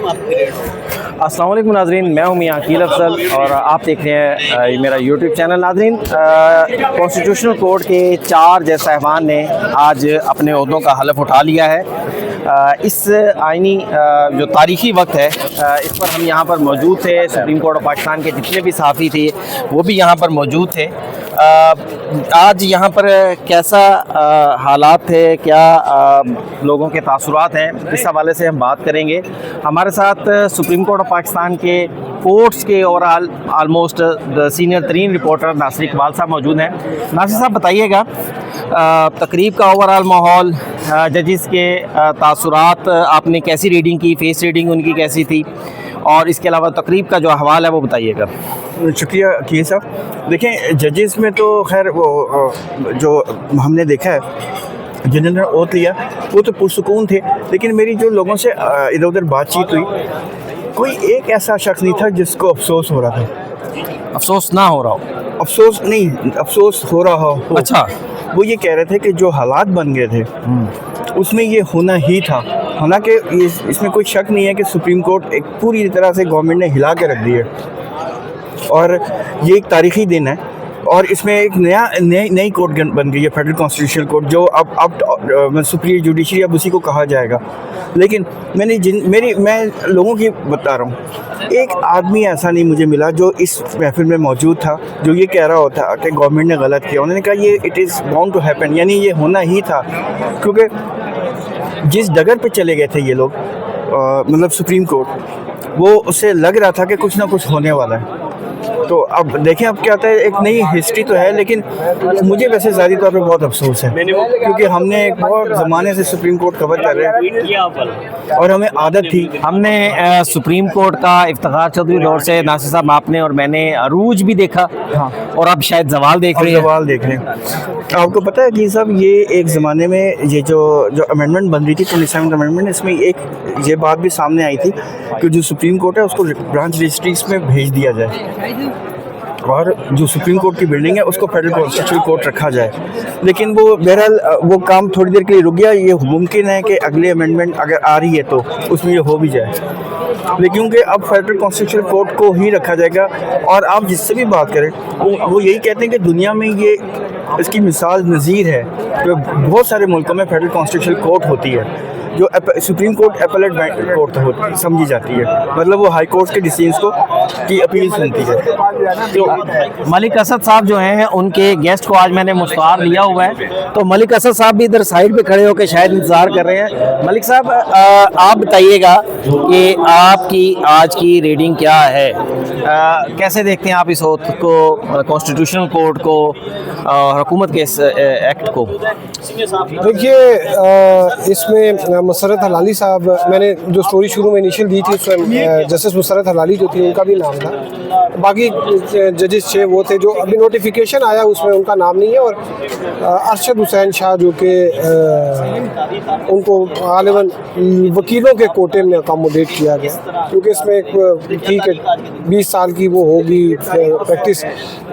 अस्सलाम वालेकुम नाज़रीन, मैं हूं मियां अकील अफजल और आप देख रहे हैं मेरा यूट्यूब चैनल। नाज़रीन, कॉन्स्टिट्यूशनल कोर्ट के 4 जज साहिबान ने आज अपने ओहदों का हलफ उठा लिया है। इस आइनी जो तारीख़ी वक्त है इस पर हम यहाँ पर मौजूद थे। सुप्रीम कोर्ट ऑफ पाकिस्तान के जितने भी सहाफ़ी थे वो भी यहाँ पर मौजूद थे। आज यहाँ पर कैसा हालात थे, क्या लोगों के तासुरात हैं, इस हवाले से हम बात करेंगे। हमारे साथ सुप्रीम कोर्ट ऑफ पाकिस्तान के कोर्ट्स के ओवरऑल आलमोस्ट सीनियर तरीन रिपोर्टर नासिर इकबाल साहब मौजूद हैं। नासिर साहब, बताइएगा तकरीब का ओवरऑल माहौल, जजेस के तासुरात, आपने कैसी रीडिंग की, फेस रीडिंग उनकी कैसी थी, और इसके अलावा तकरीब का जो अहवाल है वो बताइएगा। शुक्रिया अकील साहब। देखें, जजेस में तो खैर वो जो हमने देखा है जिन्होंने ओथ लिया वो तो पुरसुकून थे, लेकिन मेरी जो लोगों से इधर उधर बातचीत हुई, कोई एक ऐसा शख्स नहीं था जिसको अफसोस हो रहा था। अफसोस ना हो रहा हो? अफसोस नहीं, अफसोस हो रहा हो। अच्छा। वो ये कह रहे थे कि जो हालात बन गए थे उसमें ये होना ही था। हालांकि इसमें कोई शक नहीं है कि सुप्रीम कोर्ट एक पूरी तरह से गवर्नमेंट ने हिला के रख दी है और ये एक तारीख़ी दिन है। और इसमें एक नई कोर्ट बन गई है, फेडरल कॉन्स्टिट्यूशनल कोर्ट, जो अब सुप्रीम जुडिशरी अब उसी को कहा जाएगा। लेकिन मैं लोगों की बता रहा हूँ, एक आदमी ऐसा नहीं मुझे मिला जो इस महफिल में मौजूद था जो ये कह रहा होता कि गवर्नमेंट ने गलत किया। उन्होंने कहा ये it is bound to happen, यानी ये होना ही था, क्योंकि जिस डगर पे चले गए थे ये लोग मतलब सुप्रीम कोर्ट, वो उससे लग रहा था कि कुछ ना कुछ होने वाला है। तो अब देखें अब क्या होता है। एक नई हिस्ट्री तो है, लेकिन मुझे वैसे ज़ाहिरी तौर पे बहुत अफसोस है, क्योंकि हमने एक बहुत ज़माने से सुप्रीम कोर्ट कवर कर रहे हैं और हमें आदत थी। हमने सुप्रीम कोर्ट का इफ्तिखार चौधरी दौर से नासिर साहब, आपने और मैंने अरूज भी देखा। हाँ। और अब शायद जवाल देख रहे हैं। आपको पता है कि साहब, ये एक ज़माने में ये जो अमेंडमेंट बन रही थी 27th अमेंडमेंट, इसमें एक ये बात भी सामने आई थी कि जो सुप्रीम कोर्ट है उसको ब्रांच रजिस्ट्रीज में भेज दिया जाए और जो सुप्रीम कोर्ट की बिल्डिंग है उसको फेडरल कॉन्स्टिट्यूशनल कोर्ट रखा जाए। लेकिन वो बहरहाल वो काम थोड़ी देर के लिए रुक गया। ये मुमकिन है कि अगले अमेंडमेंट अगर आ रही है तो उसमें ये हो भी जाए, लेकिन क्योंकि अब फेडरल कॉन्स्टिट्यूशनल कोर्ट को ही रखा जाएगा। और आप जिससे भी बात करें वो यही कहते हैं कि दुनिया में ये इसकी मिसाल नज़ीर है कि बहुत सारे मुल्कों में फेडरल कॉन्स्टिट्यूशनल कोर्ट होती है जो सुप्रीम कोर्ट एपेलेट कोर्ट होती समझी जाती है, मतलब वो हाई कोर्ट के डिसीजंस को की अपील सुनती है। तो मलिक असद साहब जो हैं, उनके गेस्ट को आज मैंने मुश्तार लिया हुआ है, तो मलिक असद साहब भी इधर साइड पे खड़े होकर शायद इंतज़ार कर रहे हैं। मलिक साहब, आप बताइएगा कि आपकी आज की रीडिंग क्या है, कैसे देखते हैं आप इस ओथ को, कॉन्स्टिट्यूशनल कोर्ट को और हुकूमत के इस एक्ट को? देखिए, इसमें मुसर्रत हलाली साहब, मैंने जो स्टोरी शुरू में इनिशियल दी थी उसमें जस्टिस मुसर्रत हलाली जो थी उनका भी नाम था, बाकी जजेस 6 वो थे जो अभी नोटिफिकेशन आया उसमें उनका नाम नहीं है, और अरशद हुसैन शाह जो कि उनको गालिबन वकीलों के कोटे में अकोमोडेट किया गया, क्योंकि इसमें एक ठीक है 20 साल की वो होगी प्रैक्टिस।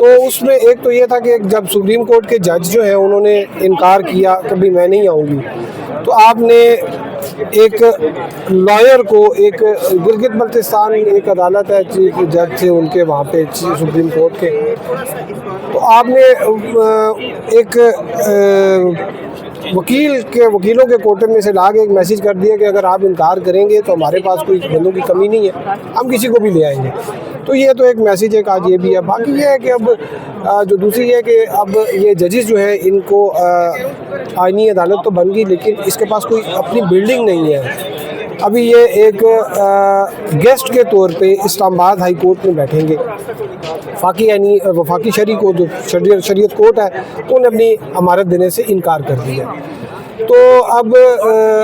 तो उसमें एक तो ये था कि जब सुप्रीम कोर्ट के जज जो हैं उन्होंने इनकार किया कभी मैं नहीं आऊँगी, तो आपने एक लॉयर को, एक गिलगित बल्तिस्तान एक अदालत है, चीफ जज थे उनके वहाँ पे सुप्रीम कोर्ट के, तो आपने एक वकीलों के कोटे में से ला के एक मैसेज कर दिया कि अगर आप इनकार करेंगे तो हमारे पास कोई बंदों की कमी नहीं है, हम किसी को भी ले आएंगे। तो ये तो एक मैसेज है कि आज ये भी है। बाकी ये है कि अब जो दूसरी है कि अब ये जजेस जो है इनको आईनी अदालत तो बन गई, लेकिन इसके पास कोई अपनी बिल्डिंग नहीं है। अभी ये एक गेस्ट के तौर पे इस्लामाबाद हाई कोर्ट में बैठेंगे। वफाकी शरी को जो शरीयत कोर्ट है उन्होंने अपनी अमारत देने से इनकार कर दिया। तो अब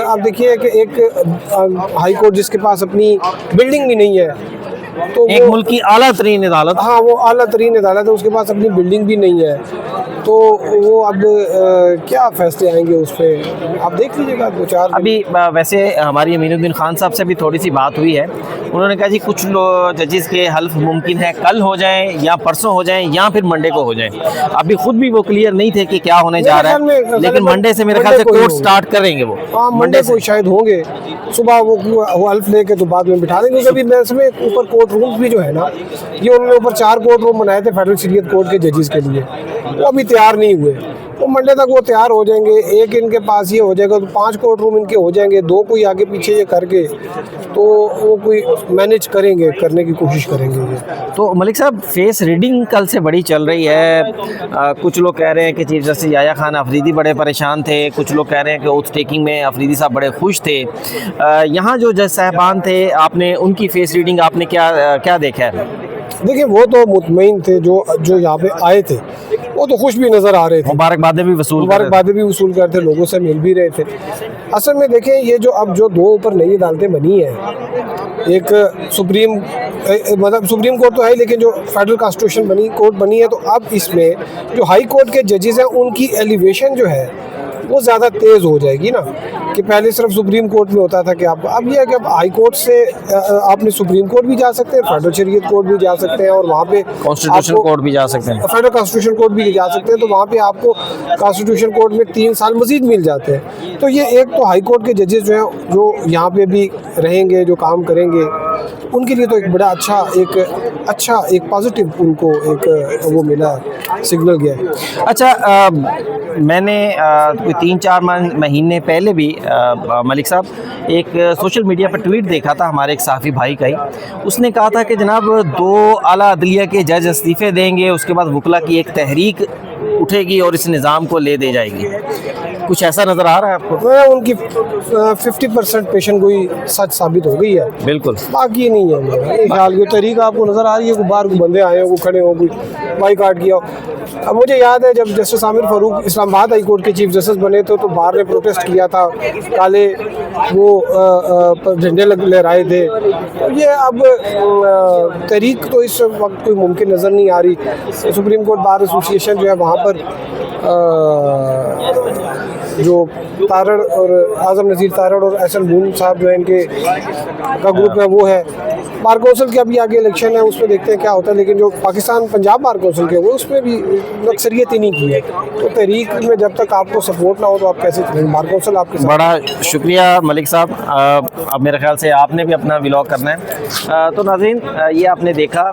आप देखिए कि एक हाई कोर्ट जिसके पास अपनी बिल्डिंग भी नहीं है, तो एक मुल्क की आला तरीन अदालत, हाँ वो आला तरीन अदालत है, उसके पास अपनी बिल्डिंग भी नहीं है, तो तो वो अब क्या फैसले आएंगे उस पर आप देख लीजिएगा 2-4 दिन। अभी वैसे हमारी अमीनुद्दीन खान साहब से भी थोड़ी सी बात हुई है। उन्होंने कहा जी कुछ जजेस के हल्फ मुमकिन है कल हो जाए या परसों हो जाए या फिर मंडे को हो जाए। अभी खुद भी वो क्लियर नहीं थे कि क्या होने जा रहा है, लेकिन मंडे से मेरे ख्याल से कोर्ट स्टार्ट करेंगे वो। हाँ, मंडे को शायद होंगे, सुबह वो हल्फ लेके तो बाद में बिठा देंगे। क्योंकि मैं इसमें ऊपर कोर्ट रूम्स भी जो है ना, ये उन्होंने ऊपर 4 कोर्ट रूम बनाए थे फेडरल शरीयत कोर्ट के जजेस के लिए, वो अभी तैयार नहीं हुए। तो मंडे तक वो तैयार हो जाएंगे। एक इनके पास ये हो जाएगा तो 5 कोर्ट रूम इनके हो जाएंगे, 2 कोई आगे पीछे ये करके तो वो कोई मैनेज करेंगे, करने की कोशिश करेंगे ये। तो मलिक साहब फेस रीडिंग कल से बड़ी चल रही है। कुछ लोग कह रहे हैं कि चीफ जस्टिस याया खान अफरीदी बड़े परेशान थे, कुछ लोग कह रहे हैं कि ओथ टेकिंग में अफरीदी साहब बड़े खुश थे। यहाँ जो जज साहबान थे, आपने उनकी फेस रीडिंग आपने क्या देखा है? देखिए वो तो मुतमईन थे, जो यहाँ पे आए थे वो तो खुश भी नज़र आ रहे थे, मुबारकबादें भी वसूल करते, लोगों से मिल भी रहे थे। असल में देखें ये जो 2 ऊपर नई अदालतें बनी हैं, एक सुप्रीम कोर्ट तो है, लेकिन जो फेडरल कॉन्स्टिट्यूशन कोर्ट बनी है, तो अब इसमें जो हाई कोर्ट के जजेस हैं उनकी एलिवेशन जो है वो ज़्यादा तेज़ हो जाएगी ना, कि पहले सिर्फ सुप्रीम कोर्ट में होता था कि आप अब ये है कि अब हाई कोर्ट से आपने सुप्रीम कोर्ट भी जा सकते हैं, फेडरल शरीयत कोर्ट भी जा सकते हैं, और वहाँ पे कॉन्स्टिट्यूशन कोर्ट भी जा सकते हैं, फेडरल कॉन्स्टिट्यूशन कोर्ट भी जा सकते हैं। तो वहाँ पे आपको कॉन्स्टिट्यूशन कोर्ट में 3 साल मजीद मिल जाते हैं। तो ये एक तो हाई कोर्ट के जजेस जो हैं, जो यहाँ पे भी रहेंगे, जो काम करेंगे, उनके लिए तो एक बड़ा अच्छा एक पॉजिटिव उनको एक वो मिला, सिग्नल गया है। अच्छा, मैंने कोई 3-4 महीने पहले भी मलिक साहब एक सोशल मीडिया पर ट्वीट देखा था हमारे एक सहाफ़ी भाई का ही। उसने कहा था कि जनाब 2 आला अदलिया के जज इस्तीफ़े देंगे, उसके बाद वकला की एक तहरीक उठेगी और इस निज़ाम को ले दे जाएगी। कुछ ऐसा नज़र आ रहा है आपको? उनकी 50% पेशन गोई सच साबित हो गई है, बिल्कुल, बाकी नहीं है मेरा ख्याल। ये तहरीक आपको नज़र आ रही है, बाहर को बंदे आए हो, को खड़े हो, कोई बाईकाट किया हो। अब मुझे याद है जब justice Aamir Farooq Islamabad high court के चीफ जस्टिस बने थे, तो बाहर ने प्रोटेस्ट किया था, काले वो झंडे लहराए थे। तो ये अब तहरीक तो इस वक्त कोई मुमकिन नज़र नहीं आ रही। सुप्रीम कोर्ट बार एसोसिएशन जो है वहाँ पर जो तारड़ और आज़म नज़ीर तारड़ और एहसन बून साहब जो है इनके का ग्रुप है, वो है। बार कौंसिल के अभी आगे इलेक्शन है, उसमें देखते हैं क्या होता है। लेकिन जो पाकिस्तान पंजाब बार कौंसिल के, वो उसमें भी अक्सरियत ही नहीं की है। तो तहरीक में जब तक आपको सपोर्ट ना हो तो आप कैसे चलेंगे? बार कौंसिल आपके साथ। बड़ा शुक्रिया मलिक साहब। अब मेरे ख्याल से आपने भी अपना व्लॉग करना है। तो नाज़रीन, ये आपने देखा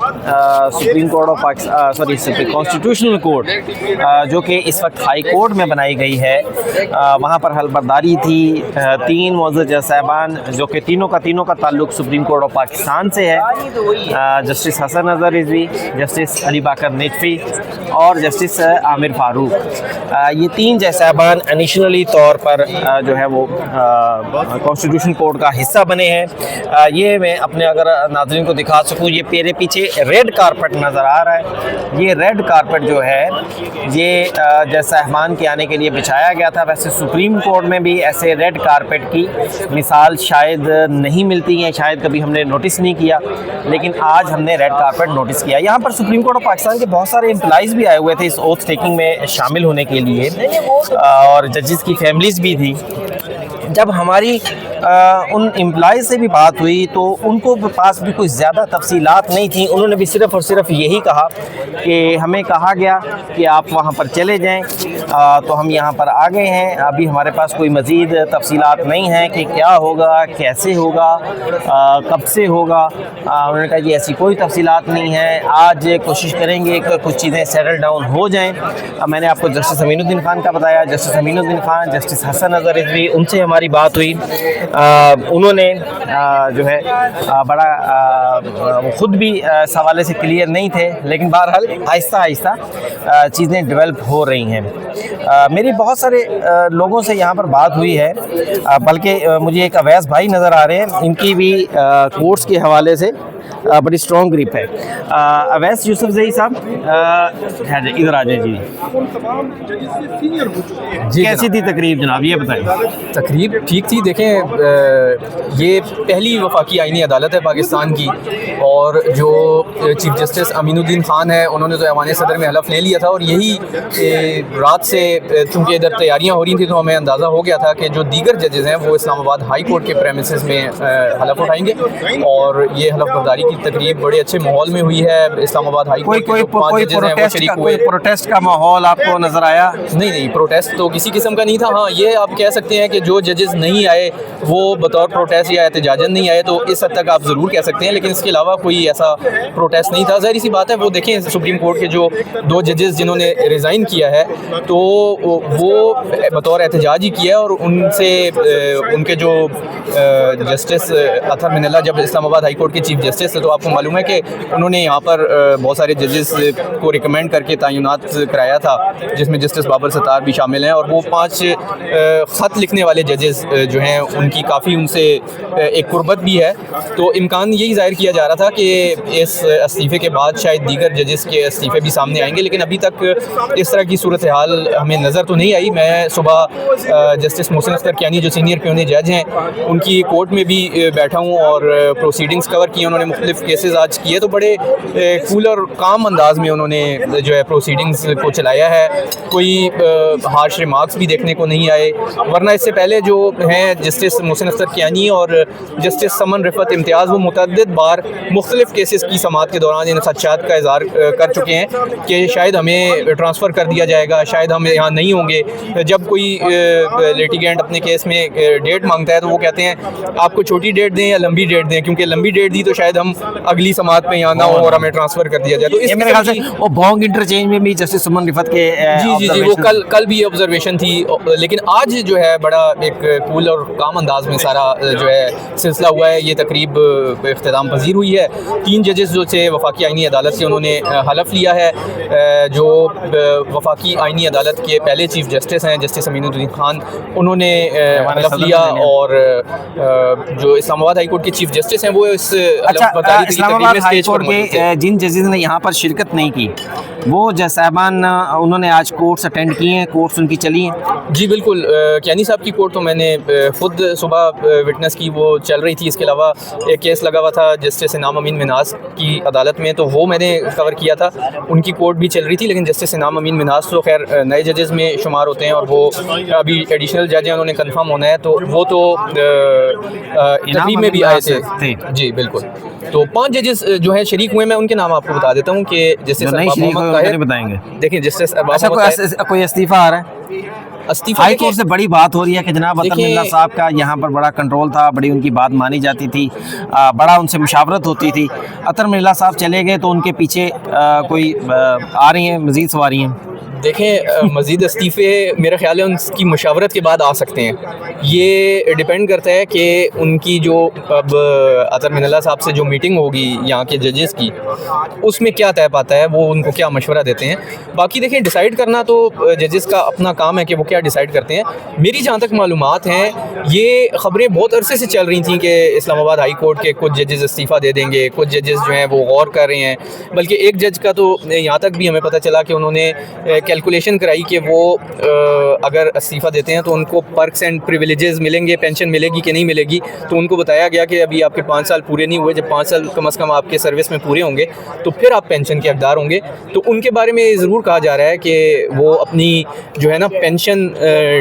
supreme court of Pakistan, constitutional court जो कि इस वक्त हाई कोर्ट में बनाई गई है, वहाँ पर हलबर्दारी थी। 3 मुअज़्ज़ज़ जज साहबान जो कि तीनों का ताल्लुक़ सुप्रीम कोर्ट ऑफ पाकिस्तान से है। जस्टिस हसन अज़हर रिज़वी, जस्टिस अली बाकर नजफ़ी और जस्टिस आमिर फारूक। ये 3 जज साहबान एडिशनली तौर पर जो है वो कॉन्स्टिट्यूशन कोर्ट का हिस्सा बने हैं। ये मैं अपने अगर नाज़रीन को दिखा सकूँ, ये मेरे पीछे रेड कारपेट नज़र आ रहा है। ये रेड कारपेट जो है ये जज साहबान के आने के लिए बिछाया गया था। वैसे सुप्रीम कोर्ट में भी ऐसे रेड कारपेट की मिसाल शायद नहीं मिलती है, शायद कभी हमने नोटिस नहीं किया, लेकिन आज हमने रेड कारपेट नोटिस किया। यहाँ पर सुप्रीम कोर्ट ऑफ पाकिस्तान के बहुत सारे एम्प्लॉइज़ भी आए हुए थे इस ओथ टेकिंग में शामिल होने के लिए, और जजेस की फैमिलीज़ भी थी। जब हमारी उन एम्प्लॉय से भी बात हुई तो उनको पास भी कोई ज़्यादा तफसीलात नहीं थी। उन्होंने भी सिर्फ़ और सिर्फ यही कहा कि हमें कहा गया कि आप वहाँ पर चले जाएं, तो हम यहाँ पर आ गए हैं। अभी हमारे पास कोई मज़ीद तफसीलात नहीं है कि क्या होगा, कैसे होगा, कब से होगा। उन्होंने कहा कि ऐसी कोई तफसीलात नहीं है, आज कोशिश करेंगे कि कुछ चीज़ें सेटल डाउन हो जाएँ। मैंने आपको जस्टिस अमीनुद्दीन खान का बताया, जस्टिस अमीनुद्दीन खान, जस्टिस हसन अज़हर रिज़वी, उनसे हमारी बात हुई। उन्होंने जो है बड़ा ख़ुद भी इस हवाले से क्लियर नहीं थे, लेकिन बहरहाल आहिस्ता आहिस्ता चीज़ें डेवलप हो रही हैं। मेरी बहुत सारे लोगों से यहाँ पर बात हुई है, बल्कि मुझे एक अवैस भाई नज़र आ रहे हैं, इनकी भी कोर्ट्स के हवाले से बड़ी स्ट्रॉन्ग ग्रिप है। अवैस यूसुफ ज़ई साहब, इधर आ जाए जी। कैसी थी तकरीब जनाब, ये बताएं। तकरीब ठीक थी। देखें, ये पहली वफाकी आईनी अदालत है पाकिस्तान की, और जो चीफ जस्टिस अमीनुद्दीन ख़ान है उन्होंने तो ऐवान सदर में हलफ ले लिया था, और यही रात से चूँकि इधर तैयारियाँ हो रही थी तो हमें अंदाज़ा हो गया था कि जो दीगर जजेज़ हैं वो इस्लामाबाद हाई कोर्ट के प्रेमिसेस में हलफ उठाएंगे, और ये हलफ बर्दारी की तकरीब बड़े अच्छे माहौल में हुई है। इस्लामाबाद हाई कोर्ट के जो 5 जजेज़ हैं वो शरीक हुए। प्रोटेस्ट का माहौल आपको नज़र आया? नहीं, प्रोटेस्ट तो किसी किस्म का नहीं था। हाँ, ये आप कह सकते हैं कि जो जजेस नहीं आए वो बतौर प्रोटेस्ट या एहतजाजन नहीं आए, तो इस हद तक आप ज़रूर कह सकते हैं, लेकिन इसके अलावा कोई ऐसा प्रोटेस्ट नहीं था। ज़ाहिर सी बात है, वो देखें सुप्रीम कोर्ट के जो 2 जजेस जिन्होंने रिज़ाइन किया है तो वो बतौर एहतजाज ही किया है, और उनसे उनके जो जस्टिस अतहर मिनल्ला जब इस्लामाबाद हाई कोर्ट के चीफ जस्टिस थे तो आपको मालूम है कि उन्होंने यहाँ पर बहुत सारे जजेस को रिकमेंड करके तैनात कराया था, जिसमें जस्टिस बाबर सत्तार भी शामिल हैं, और वो 5 ख़त लिखने वाले जजेस जो हैं उनकी काफ़ी उनसे एक कुर्बत भी है। तो इम्कान यही ज़ाहिर किया जा रहा था कि इस इस्तीफ़े के बाद शायद दीगर जजेस के इस्तीफ़े भी सामने आएंगे, लेकिन अभी तक इस तरह की सूरत हाल हमें नज़र तो नहीं आई। मैं सुबह जस्टिस मोहसिन अख्तर कियानी जो सीनियर प्यूनी जज हैं उनकी कोर्ट में भी बैठा हूँ और प्रोसीडिंग्स कवर किए, उन्होंने मुख्तलिफ केसेस आज किए, तो बड़े कूल और काम अंदाज में उन्होंने जो है प्रोसीडिंग्स को चलाया है। कोई हार्श रिमार्क्स भी देखने को नहीं आए, वरना इससे पहले जो हैं जस्टिस मोहसिन अख्तर कियानी और जस्टिस समन रिफत इम्तियाज़ वो मुतअद्दिद बार मुख्तलिफ केसेस की समाअत के दौरान इन खदशात का इज़हार कर चुके हैं कि शायद हमें ट्रांसफ़र कर दिया जाएगा, शायद हम यहाँ नहीं होंगे। जब कोई लिटिगेंट अपने केस में डेट मांगता है तो वो कहते हैं आपको छोटी डेट दें या लंबी डेट दें, क्योंकि लंबी डेट दी तो शायद हम अगली समाअत में यहाँ ना हो और हमें ट्रांसफ़र कर दिया जाए। तो इस मेरे ख्याल से वो बोंग इंटरचेंज में भी जस्टिस सुमन रिफत के जी वो कल भी ऑब्जर्वेशन थी, लेकिन आज जो है बड़ा एक कूल और काम अंदाज में सारा जो है सिलसिला हुआ है। ये तकरीब इख्तिताम पजीर हुई है। 3 जजेस जो थे वफाकी आईनी अदालत से उन्होंने हलफ लिया है। जो वफाकी आईनी अदालत के पहले चीफ जस्टिस हैं जस्टिस अमीनुद्दीन खान, उन्होंने हलफ लिया, और जो इस्लामाबाद हाई कोर्ट के चीफ जस्टिस हैं वो इस इस्लामाबाद हाई कोर्ट के जिन जजेस ने यहाँ पर शिरकत नहीं की वो जज साहबान उन्होंने आज कोर्ट्स अटेंड किए हैं, कोर्ट्स उनकी चली हैं? जी बिल्कुल, कियानी साहब की कोर्ट तो मैंने ख़ुद सुबह विटनेस की, वो चल रही थी। इसके अलावा एक केस लगा हुआ था जस्टिस इनाम अमीन मिन्हास की अदालत में, तो वो मैंने कवर किया था, उनकी कोर्ट भी चल रही थी। लेकिन जस्टिस इनाम अमीन मिन्हास तो खैर नए जजेस में शुमार होते हैं और वो अभी एडिशनल जज हैं, उन्होंने कन्फर्म होना है, तो वो तो तकरीब में भी आए थे। जी बिल्कुल, तो 5 जजेस जो हैं शरीक हुए। मैं उनके नाम आपको बता देता हूँ कि जस्टिस बताएंगे। देखिए जस्टिस कोई इस्तीफा आ रहा है हाई कोर्ट से, बड़ी बात हो रही है कि जनाब अतर मिल्ला साहब का यहाँ पर बड़ा कंट्रोल था, बड़ी उनकी बात मानी जाती थी, बड़ा उनसे मुशावरत होती थी। अतर मिल्ला साहब चले गए तो उनके पीछे कोई आ रही हैं मज़ीद सवारियाँ? देखें मज़ीद इस्तीफ़े मेरे ख्याल है उनकी मशावरत के बाद आ सकते हैं। ये डिपेंड करता है कि उनकी जो अब अतर मिनल्ला साहब से जो मीटिंग होगी यहाँ के जजेस की, उसमें क्या तय पाता है, वो उनको क्या मशवरा देते हैं। बाकी देखें डिसाइड करना तो जजेस का अपना काम है कि वो क्या डिसाइड करते हैं। मेरी जहाँ तक मालूमात हैं, ये ख़बरें बहुत अरसे से चल रही थी कि इस्लामाबाद हाई कोर्ट के कुछ जजेस इस्तीफ़ा दे देंगे, कुछ जजेस जो हैं वो गौर कर रहे हैं। बल्कि एक जज का तो यहाँ तक भी हमें पता चला कि उन्होंने कैलकुलेशन कराई कि वो अगर इस्तीफ़ा देते हैं तो उनको पर्क्स एंड प्रिविलेजेस मिलेंगे, पेंशन मिलेगी कि नहीं मिलेगी। तो उनको बताया गया कि अभी आपके 5 साल पूरे नहीं हुए, जब 5 साल कम से कम आपके सर्विस में पूरे होंगे तो फिर आप पेंशन के हकदार होंगे। तो उनके बारे में ज़रूर कहा जा रहा है कि वो अपनी जो है ना पेंशन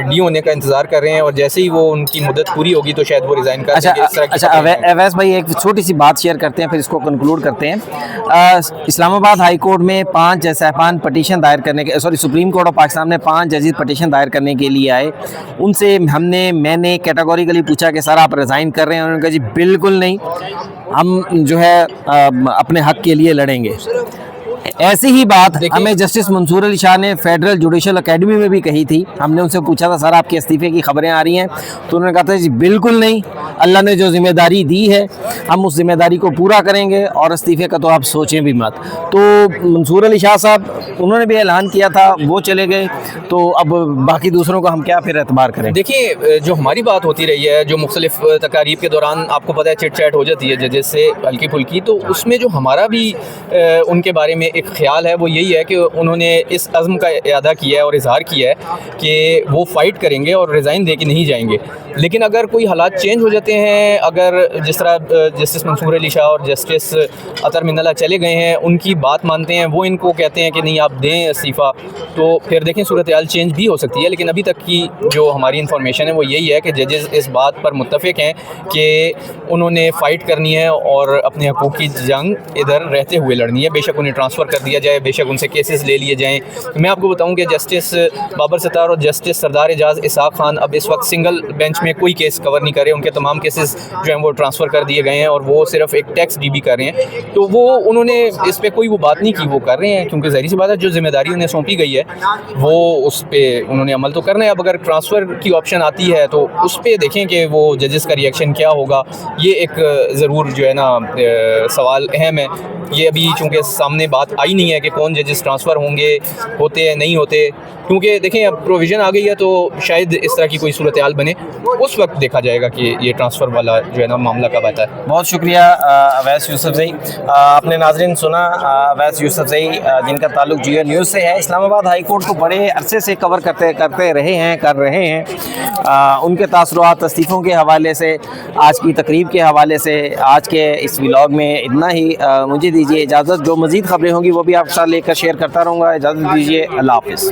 ड्यू होने का इंतज़ार कर रहे हैं, और जैसे ही वो उनकी मुद्दत पूरी होगी तो शायद वो रिज़ाइन कर देंगे। अच्छा अवैस भाई, एक छोटी सी बात शेयर करते हैं फिर इसको कंक्लूड करते हैं। इस्लामाबाद हाई कोर्ट में 5 जज साहबान पटिशन दायर करने के सुप्रीम कोर्ट ऑफ पाकिस्तान में 5 जजेस पटिशन दायर करने के लिए आए। उनसे मैंने कैटेगोरिकली पूछा कि सर आप रिज़ाइन कर रहे हैं? उन्होंने कहा जी बिल्कुल नहीं, हम जो है अपने हक के लिए लड़ेंगे। ऐसी ही बात हमें जस्टिस मंसूर अली शाह ने फेडरल जुडिशल अकेडमी में भी कही थी। हमने उनसे पूछा था सर आपके इस्तीफे की खबरें आ रही हैं, तो उन्होंने कहा था जी बिल्कुल नहीं, अल्लाह ने जो जिम्मेदारी दी है हम उस जिम्मेदारी को पूरा करेंगे और इस्तीफे का तो आप सोचें भी मत। तो मंसूर अली शाह साहब उन्होंने भी ऐलान किया था, वो चले गए, तो अब बाकी दूसरों को हम क्या फिर एतबार करें? देखिए जो हमारी बात होती रही है, जो मुख्तलिफ तकारीब के दौरान आपको पता है चिट चैट हो जाती है जजेस से हल्की फुल्की, तो उसमें जो हमारा भी उनके बारे में एक एक ख्याल है वो यही है कि उन्होंने इस अज़्म का इरादा किया है और इजहार किया है कि वो फ़ाइट करेंगे और रिज़ाइन दे के नहीं जाएंगे। लेकिन अगर कोई हालात चेंज हो जाते हैं, अगर जिस तरह जस्टिस मंसूर अली शाह और जस्टिस अतर मिन्नल्लाह चले गए हैं, उनकी बात मानते हैं, वो इनको कहते हैं कि नहीं आप दें इस्तीफ़ा, तो फिर देखें सूरत हाल चेंज भी हो सकती है। लेकिन अभी तक की जो हमारी इन्फॉर्मेशन है वो यही है कि जजेस इस बात पर मुत्तफ़िक़ हैं कि उन्होंने फ़ाइट करनी है और अपने हकूक़ की जंग इधर रहते हुए लड़नी है। बेशक उन्हें ट्रांसफ़र कर दिया जाए, बेशक उनसे केसेस ले लिए जाएँ। मैं आपको बताऊँ कि जस्टिस बाबर सत्तार और जस्टिस सरदार एजाज़ इसहाक़ खान अब इस वक्त सिंगल बेंच में कोई केस कवर नहीं कर रहे। उनके तमाम केसेस जो हैं वो ट्रांसफ़र कर दिए गए हैं और वो सिर्फ एक टैक्स डीबी कर रहे हैं। तो वो उन्होंने इस पर कोई वो बात नहीं की, वो कर रहे हैं क्योंकि ज़ाहिर सी बात है जो ज़िम्मेदारी उन्हें सौंपी गई है वो उस पर उन्होंने अमल तो करना है। अब अगर ट्रांसफ़र की ऑप्शन आती है तो उस पर देखें कि वो जजेस का रिएक्शन क्या होगा। ये एक ज़रूर जो है ना सवाल अहम है। ये अभी चूँकि सामने बात आई नहीं है कि कौन जजेस ट्रांसफ़र होंगे, होते हैं नहीं होते, क्योंकि देखें अब प्रोविज़न आ गई है तो शायद इस तरह की कोई सूरत हाल बने, उस वक्त देखा जाएगा कि ये ट्रांसफ़र वाला जो है ना मामला कब आता है। बहुत शुक्रिया अवैस यूसुफज़ई। आपने नाज़रीन सुना अवैस यूसुफज़ई जिनका ताल्लुक जियो न्यूज़ से है। इस्लामाबाद हाई कोर्ट को बड़े अरसे से कवर कर रहे हैं। उनके तासुरात इस्तीफ़ों के हवाले से, आज की तकरीब के हवाले से, आज के इस व्लॉग में इतना ही। मुझे दीजिए इजाज़त। जो मज़ीद ख़बरें होंगी वो भी आपके साथ लेकर शेयर करता रहूँगा। इजाज़त दीजिए। अल्लाह हाफ़िज़।